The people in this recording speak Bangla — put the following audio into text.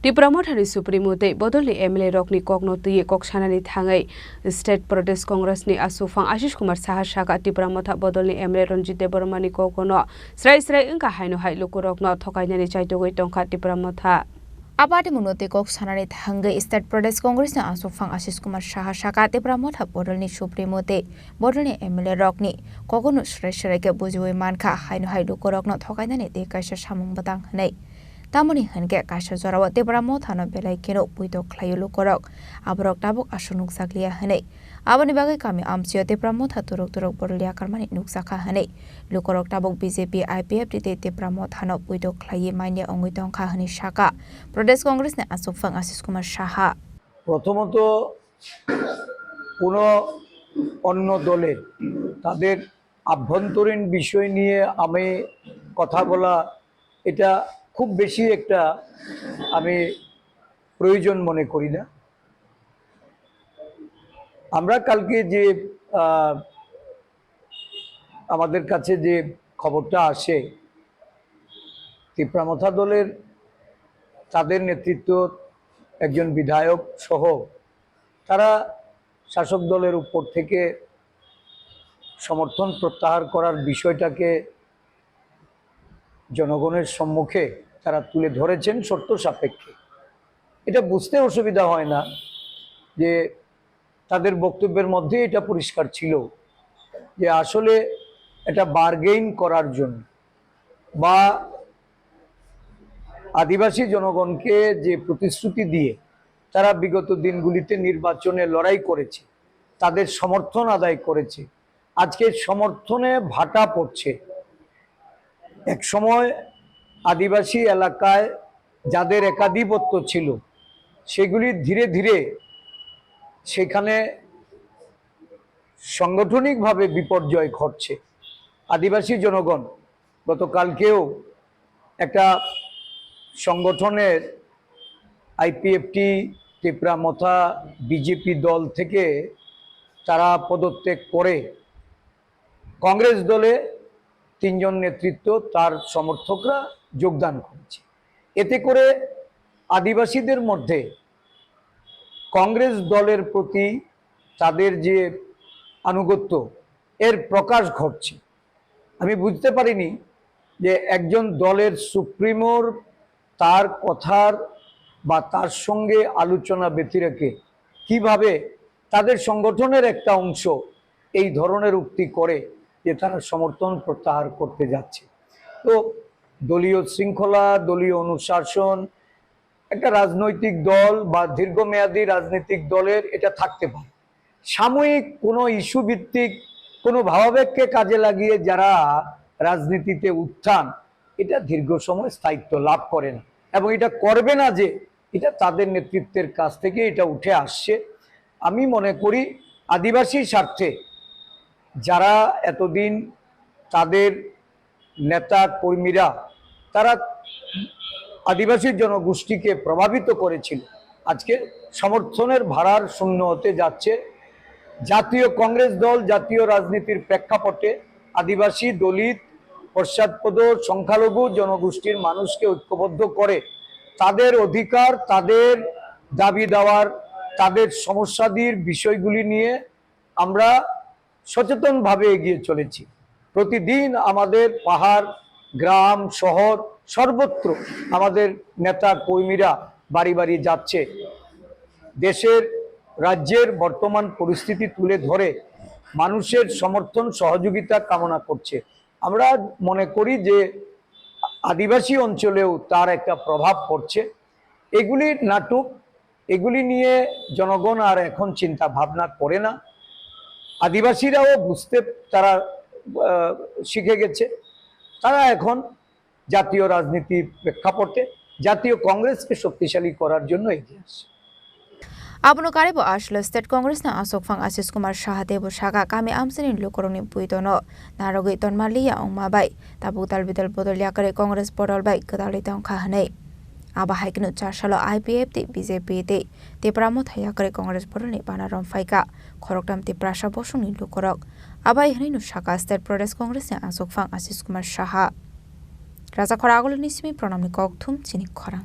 Tipramotari Supremo Te Bodoli MLA Rokni Kognoti Koksanani Thangai State Protest Congress ni Asufang Ashish Kumar Sahashaka Tipramotha Bodoli MLA Ronjite Bormani Kokono Srai Inka Haino Hai Lukurokno Tokainani Chaitogoi Tonka Tipramotha Abadi Munote Koksanani Thangai State Protest Congress ni Asufang Ashish Kumar Sahashaka Tipramotha Bodoli Supremo Te Bodoli MLA Rokni Kokono Srai ke Bujui Manka Haino Hai Lukurokno Tokainani Te Kaisha Samung Batang Hanai Tamoni Hanke Kasha Zorawa Tipramotha no Belai Keno Puito Clayulu Korok Abrok Tabuk Ashunuk Saglia Hane Abani Bagai Kami Amsio Tipramotha Turok Borlia Karmani Nuksaka Hane Lukorok Tabuk BJP IPF Dite Tipramotha no Puito Claye Mania Onguitong Kahani Shaka Protest Congress ne Asufang Ashish Kumar Saha প্রথমত কোনো অন্য দলের তাদের আভ্যন্তরীণ বিষয় নিয়ে আমি কথা বলা এটা খুব বেশি একটা আমি প্রয়োজন মনে করি না। আমরা কালকে যে আমাদের কাছে যে খবরটা আসে তিপ্রামথা দলের তাদের নেতৃত্ব একজন বিধায়ক সহ তারা শাসক দলের উপর থেকে সমর্থন প্রত্যাহার করার বিষয়টাকে জনগণের সম্মুখে তারা তুলে ধরেছেন শর্ত সাপেক্ষে। এটা বুঝতে অসুবিধা হয় না যে তাদের বক্তব্যের মধ্যে এটা পরিষ্কার ছিল যে আসলে এটা বার্গেইন করার জন্য বা আদিবাসী জনগণকে যে প্রতিশ্রুতি দিয়ে তারা বিগত দিনগুলিতে নির্বাচনে লড়াই করেছে তাদের সমর্থন আদায় করেছে আজকে সমর্থনে ভাটা পড়ছে। এক সময় আদিবাসী এলাকায় যাদের একাধিপত্য ছিল সেগুলি ধীরে ধীরে সেখানে সাংগঠনিকভাবে বিপর্যয় ঘটছে। আদিবাসী জনগণ গতকালকেও একটা সংগঠনের আইপিএফটি তিপ্রামথা বিজেপি দল থেকে তারা পদত্যাগ করে কংগ্রেস দলে 3 জন নেতৃত্ব তার সমর্থকরা যোগদান করেছে। এতে করে আদিবাসীদের মধ্যে কংগ্রেস দলের প্রতি তাদের যে আনুগত্য এর প্রকাশ ঘটছে। আমি বুঝতে পারিনি যে একজন দলের সুপ্রিমোর তার কথার বা তার সঙ্গে আলোচনা ব্যতিরেকে কিভাবে তাদের সংগঠনের একটা অংশ এই ধরনের উক্তি করে যে তারা সমর্থন প্রত্যাহার করতে যাচ্ছে। তো দলীয় শৃঙ্খলা দলীয় অনুশাসন একটা রাজনৈতিক দল বা দীর্ঘমেয়াদী রাজনৈতিক দলের এটা থাকতে পারে। সাময়িক কোনো ইস্যু ভিত্তিক কোনো ভাবাবেগকে কাজে লাগিয়ে যারা রাজনীতিতে উত্থান এটা দীর্ঘ সময় স্থায়িত্ব লাভ করে না এবং এটা করবে না যে এটা তাদের নেতৃত্বের কাছ থেকে এটা উঠে আসছে। আমি মনে করি আদিবাসী স্বার্থে যারা এতদিন তাদের নেতা কর্মীরা তারা আদিবাসী জনগোষ্ঠীকে প্রভাবিত করেছিল আজকে সমর্থনের ভাড়ার শূন্য হতে যাচ্ছে। জাতীয় কংগ্রেস দল জাতীয় রাজনীতির প্রেক্ষাপটে আদিবাসী দলিত পশ্চাৎপদ সংখ্যালঘু জনগোষ্ঠীর মানুষকে ঐক্যবদ্ধ করে তাদের অধিকার তাদের দাবি দেওয়ার তাদের সমস্যাদির বিষয়গুলি নিয়ে আমরা সচেতনভাবে এগিয়ে চলেছি। প্রতিদিন আমাদের পাহাড় গ্রাম শহর সর্বত্র আমাদের নেতা কর্মীরা বাড়ি বাড়ি যাচ্ছে দেশের রাজ্যের বর্তমান পরিস্থিতি তুলে ধরে মানুষের সমর্থন সহযোগিতা কামনা করছে। আমরা মনে করি যে আদিবাসী অঞ্চলেও তার একটা প্রভাব পড়ছে। এগুলি নাটক এগুলি নিয়ে জনগণ আর এখন চিন্তা ভাবনা করে না। আদিবাসীরাও বুঝতে তারা শিখে গেছে। তারা এখন জাতীয় রাজনীতির প্রেক্ষাপটে জাতীয় কংগ্রেসকে শক্তিশালী করার জন্য এগিয়ে আসছে। Abono Karibo Ashlo State Congress na Asufang Ashish Kumar Sahadevo Shaka Kami Amsenin Lukoroni Puitono Narogi Ton Malia Ongmabai Tabutal Bidal Bodolia Kare Congress Bodol Bay Kadaliton Kahane Aba Haiknu Chashalo IPF BJP Tipramotha Yakare Congress Bodoni Banaron Faika Koroktam Tiprasha Boshuni Lukorok Aba Hinu Shaka State Protest Congress na Asufang Ashish Kumar Saha Raza Koragolo Nismi Pronamni Koktum Chini Korang